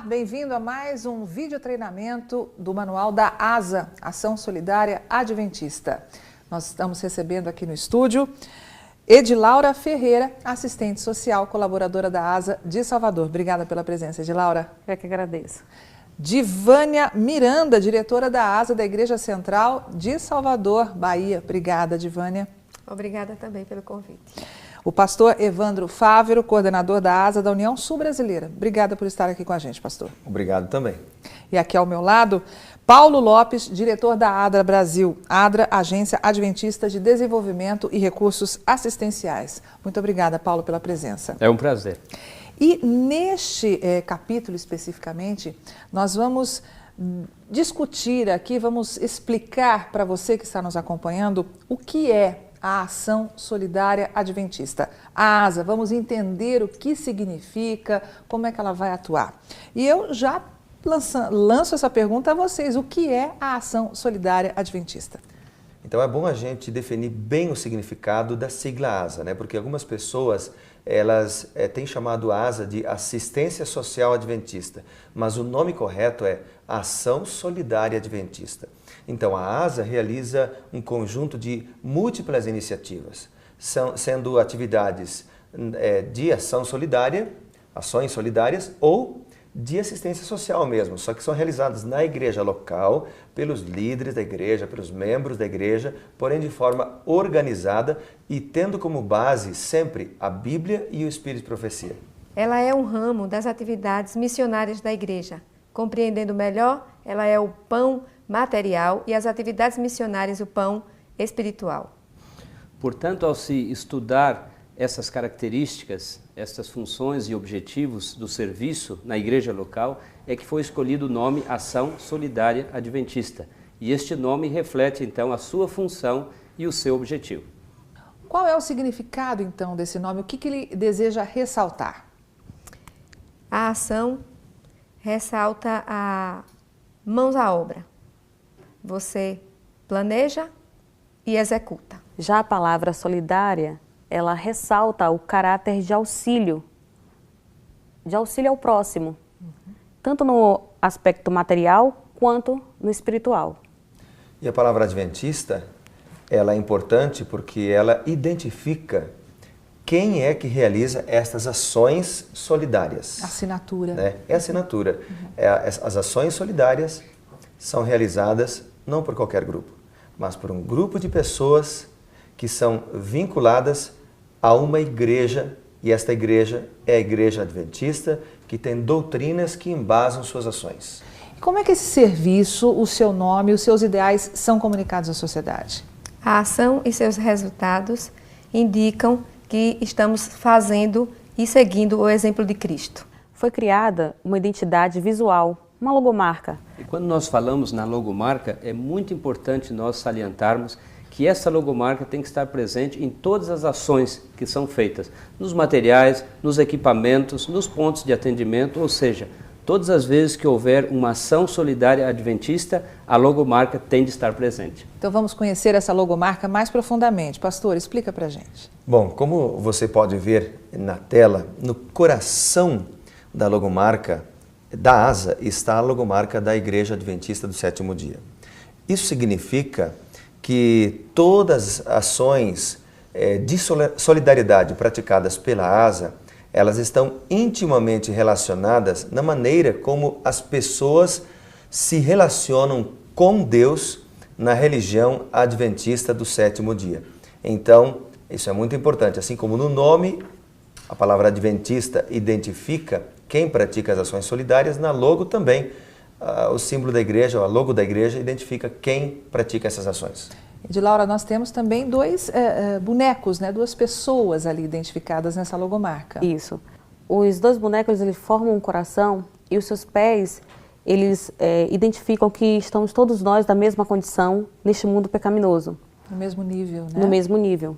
bem-vindo a mais um vídeo treinamento do manual da ASA, Ação Solidária Adventista. Nós estamos recebendo aqui no estúdio Edilaura Ferreira, assistente social, colaboradora da ASA de Salvador. Obrigada pela presença, Edilaura. Eu que agradeço. Divânia Miranda, diretora da ASA da Igreja Central de Salvador, Bahia. Obrigada, Divânia. Obrigada também pelo convite. O pastor Evandro Fávero, coordenador da ASA da União Sul Brasileira. Obrigada por estar aqui com a gente, pastor. Obrigado também. E aqui ao meu lado, Paulo Lopes, diretor da ADRA Brasil, ADRA, Agência Adventista de Desenvolvimento e Recursos Assistenciais. Muito obrigada, Paulo, pela presença. É um prazer. E neste capítulo especificamente, nós vamos discutir aqui, vamos explicar para você que está nos acompanhando o que é a Ação Solidária Adventista. A ASA, vamos entender o que significa, como é que ela vai atuar. E eu já lanço essa pergunta a vocês, o que é a Ação Solidária Adventista? Então é bom a gente definir bem o significado da sigla ASA, né? Porque algumas pessoas elas têm chamado a ASA de Assistência Social Adventista, mas o nome correto é Ação Solidária Adventista. Então a ASA realiza um conjunto de múltiplas iniciativas, sendo atividades de ação solidária, ações solidárias ou de assistência social mesmo, só que são realizadas na igreja local, pelos líderes da igreja, pelos membros da igreja, porém de forma organizada e tendo como base sempre a Bíblia e o Espírito de Profecia. Ela é um ramo das atividades missionárias da igreja. Compreendendo melhor, ela é o pão material e as atividades missionárias o pão espiritual. Portanto, ao se estudar essas características, essas funções e objetivos do serviço na igreja local, é que foi escolhido o nome Ação Solidária Adventista. E este nome reflete, então, a sua função e o seu objetivo. Qual é o significado, então, desse nome? O que ele deseja ressaltar? A ação ressalta a mãos à obra. Você planeja e executa. Já a palavra solidária, ela ressalta o caráter de auxílio ao próximo, tanto no aspecto material quanto no espiritual. E a palavra adventista, ela é importante porque ela identifica quem é que realiza estas ações solidárias. Assinatura. Né? É assinatura. As ações solidárias são realizadas não por qualquer grupo, mas por um grupo de pessoas que são vinculadas a uma igreja, e esta igreja é a Igreja Adventista, que tem doutrinas que embasam suas ações. E como é que esse serviço, o seu nome, os seus ideais são comunicados à sociedade? A ação e seus resultados indicam que estamos fazendo e seguindo o exemplo de Cristo. Foi criada uma identidade visual, uma logomarca. E quando nós falamos na logomarca, é muito importante nós salientarmos que essa logomarca tem que estar presente em todas as ações que são feitas, nos materiais, nos equipamentos, nos pontos de atendimento, ou seja, todas as vezes que houver uma ação solidária adventista, a logomarca tem de estar presente. Então vamos conhecer essa logomarca mais profundamente. Pastor, explica pra gente. Bom, como você pode ver na tela, no coração da logomarca da ASA está a logomarca da Igreja Adventista do Sétimo Dia. Isso significa que todas as ações de solidariedade praticadas pela ASA, elas estão intimamente relacionadas na maneira como as pessoas se relacionam com Deus na religião adventista do sétimo dia. Então, isso é muito importante. Assim como no nome, a palavra adventista identifica quem pratica as ações solidárias, na logo também o símbolo da igreja, a logo da igreja, identifica quem pratica essas ações. Edilaura, nós temos também dois bonecos, né? Duas pessoas ali identificadas nessa logomarca. Isso. Os dois bonecos, eles formam um coração e os seus pés, eles identificam que estamos todos nós da mesma condição neste mundo pecaminoso. No mesmo nível, né? No mesmo nível.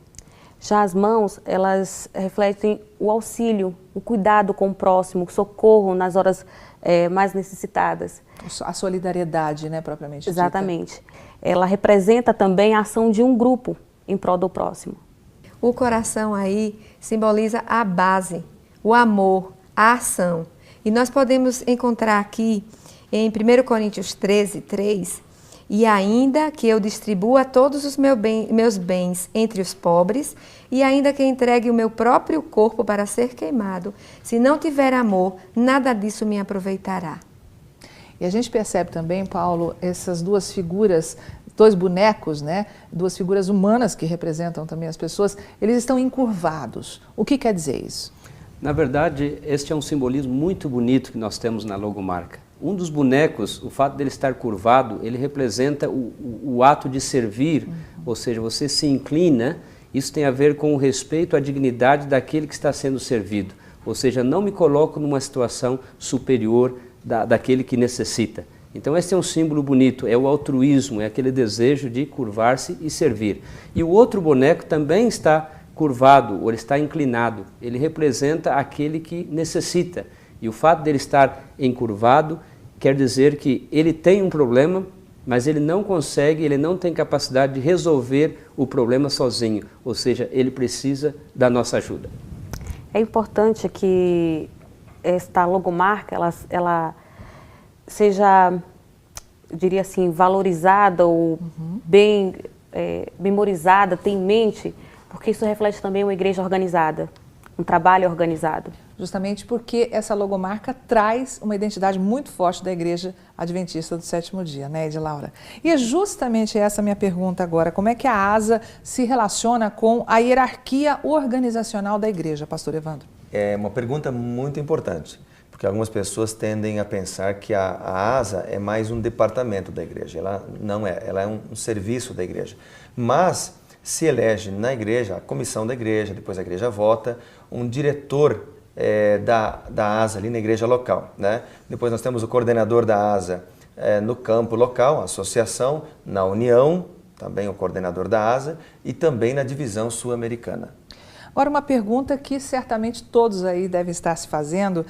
Já as mãos, elas refletem o auxílio, o cuidado com o próximo, o socorro nas horas mais necessitadas. A solidariedade, né, propriamente dita. Exatamente. Ela representa também a ação de um grupo em prol do próximo. O coração aí simboliza a base, o amor, a ação. E nós podemos encontrar aqui em 1 Coríntios 13, 3, e ainda que eu distribua todos os meus bens entre os pobres, e ainda que entregue o meu próprio corpo para ser queimado, se não tiver amor, nada disso me aproveitará. E a gente percebe também, Paulo, essas duas figuras, dois bonecos, né? Duas figuras humanas que representam também as pessoas, eles estão encurvados. O que quer dizer isso? Na verdade, este é um simbolismo muito bonito que nós temos na logomarca. Um dos bonecos, o fato dele estar curvado, ele representa o ato de servir, ou seja, você se inclina, isso tem a ver com o respeito à dignidade daquele que está sendo servido. Ou seja, não me coloco numa situação superior daquele que necessita. Então esse é um símbolo bonito, é o altruísmo, é aquele desejo de curvar-se e servir. E o outro boneco também está curvado, ou ele está inclinado, ele representa aquele que necessita. E o fato dele estar encurvado quer dizer que ele tem um problema, mas ele não consegue, ele não tem capacidade de resolver o problema sozinho, ou seja, ele precisa da nossa ajuda. É importante que esta logomarca ela seja, eu diria assim, valorizada ou bem memorizada, ter em mente, porque isso reflete também uma igreja organizada, um trabalho organizado. Justamente porque essa logomarca traz uma identidade muito forte da Igreja Adventista do Sétimo Dia, né, Edilaura? E é justamente essa a minha pergunta agora, como é que a ASA se relaciona com a hierarquia organizacional da igreja, pastor Evandro? É uma pergunta muito importante, porque algumas pessoas tendem a pensar que a ASA é mais um departamento da igreja. Ela não é, ela é um serviço da igreja. Mas se elege na igreja, a comissão da igreja, depois a igreja vota, um diretor da ASA ali na igreja local, né? Depois nós temos o coordenador da ASA no campo local, a associação, na união, também o coordenador da ASA e também na divisão sul-americana. Agora, uma pergunta que certamente todos aí devem estar se fazendo.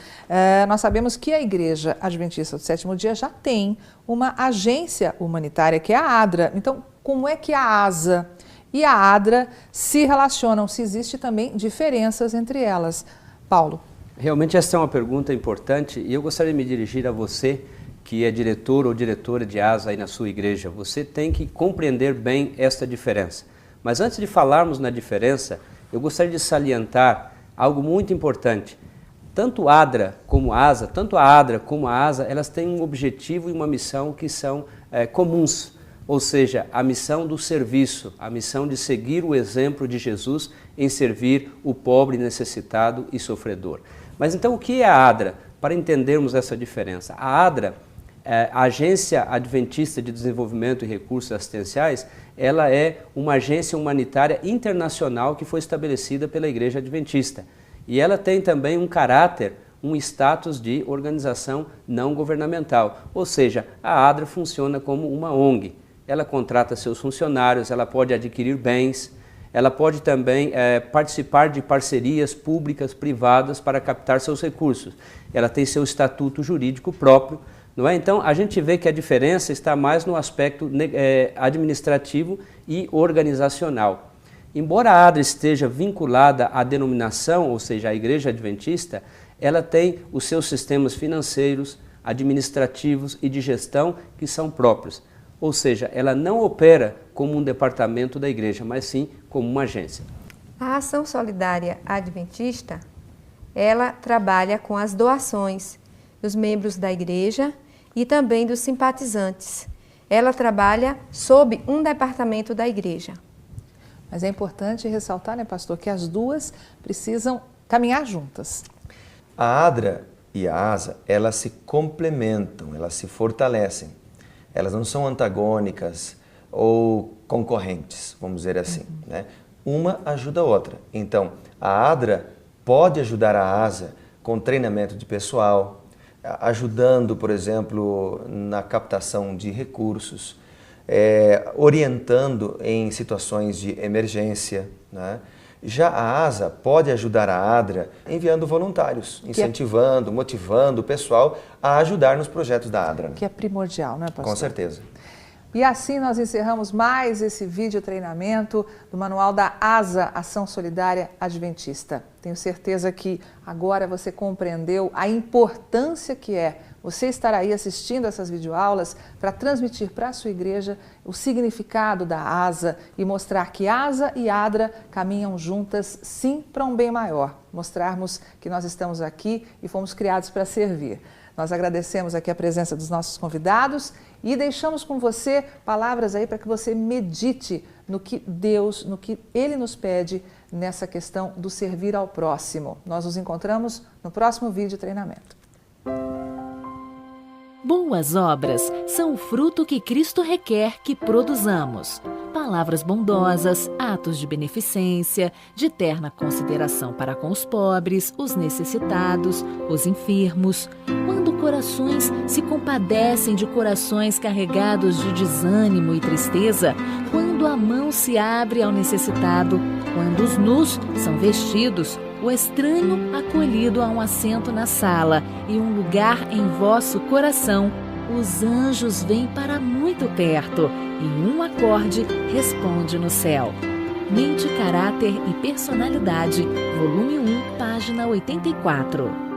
Nós sabemos que a Igreja Adventista do Sétimo Dia já tem uma agência humanitária, que é a ADRA. Então, como é que a ASA e a ADRA se relacionam? Se existe também diferenças entre elas? Paulo. Realmente essa é uma pergunta importante e eu gostaria de me dirigir a você que é diretor ou diretora de ASA aí na sua igreja. Você tem que compreender bem esta diferença. Mas antes de falarmos na diferença, eu gostaria de salientar algo muito importante. Tanto a ADRA como a ASA, elas têm um objetivo e uma missão que são comuns. Ou seja, a missão do serviço, a missão de seguir o exemplo de Jesus em servir o pobre, necessitado e sofredor. Mas então o que é a ADRA? Para entendermos essa diferença. A ADRA, a Agência Adventista de Desenvolvimento e Recursos Assistenciais, ela é uma agência humanitária internacional que foi estabelecida pela Igreja Adventista. E ela tem também um caráter, um status de organização não governamental. Ou seja, a ADRA funciona como uma ONG. Ela contrata seus funcionários, ela pode adquirir bens, ela pode também participar de parcerias públicas, privadas para captar seus recursos. Ela tem seu estatuto jurídico próprio, não é? Então, a gente vê que a diferença está mais no aspecto administrativo e organizacional. Embora a ADRA esteja vinculada à denominação, ou seja, à Igreja Adventista, ela tem os seus sistemas financeiros, administrativos e de gestão que são próprios. Ou seja, ela não opera como um departamento da igreja, mas sim como uma agência. A Ação Solidária Adventista, ela trabalha com as doações dos membros da igreja e também dos simpatizantes. Ela trabalha sob um departamento da igreja. Mas é importante ressaltar, né, pastor, que as duas precisam caminhar juntas. A ADRA e a ASA, elas se complementam, elas se fortalecem. Elas não são antagônicas ou concorrentes, vamos dizer assim, né? Uma ajuda a outra. Então, a ADRA pode ajudar a ASA com treinamento de pessoal, ajudando, por exemplo, na captação de recursos, orientando em situações de emergência, né? Já a ASA pode ajudar a ADRA enviando voluntários, incentivando, motivando o pessoal a ajudar nos projetos da ADRA. Que é primordial, não é, pastor? Com certeza. E assim nós encerramos mais esse vídeo treinamento do Manual da ASA, Ação Solidária Adventista. Tenho certeza que agora você compreendeu a importância que é você estar aí assistindo essas videoaulas para transmitir para a sua igreja o significado da ASA e mostrar que ASA e ADRA caminham juntas, sim, para um bem maior. Mostrarmos que nós estamos aqui e fomos criados para servir. Nós agradecemos aqui a presença dos nossos convidados e deixamos com você palavras aí para que você medite no que Deus, no que Ele nos pede nessa questão do servir ao próximo. Nós nos encontramos no próximo vídeo treinamento. Boas obras são o fruto que Cristo requer que produzamos. Palavras bondosas, atos de beneficência, de terna consideração para com os pobres, os necessitados, os enfermos. Quando corações se compadecem de corações carregados de desânimo e tristeza, quando a mão se abre ao necessitado, quando os nus são vestidos, o estranho acolhido a um assento na sala e um lugar em vosso coração, os anjos vêm para muito perto e um acorde responde no céu. Mente, Caráter e Personalidade, volume 1, página 84.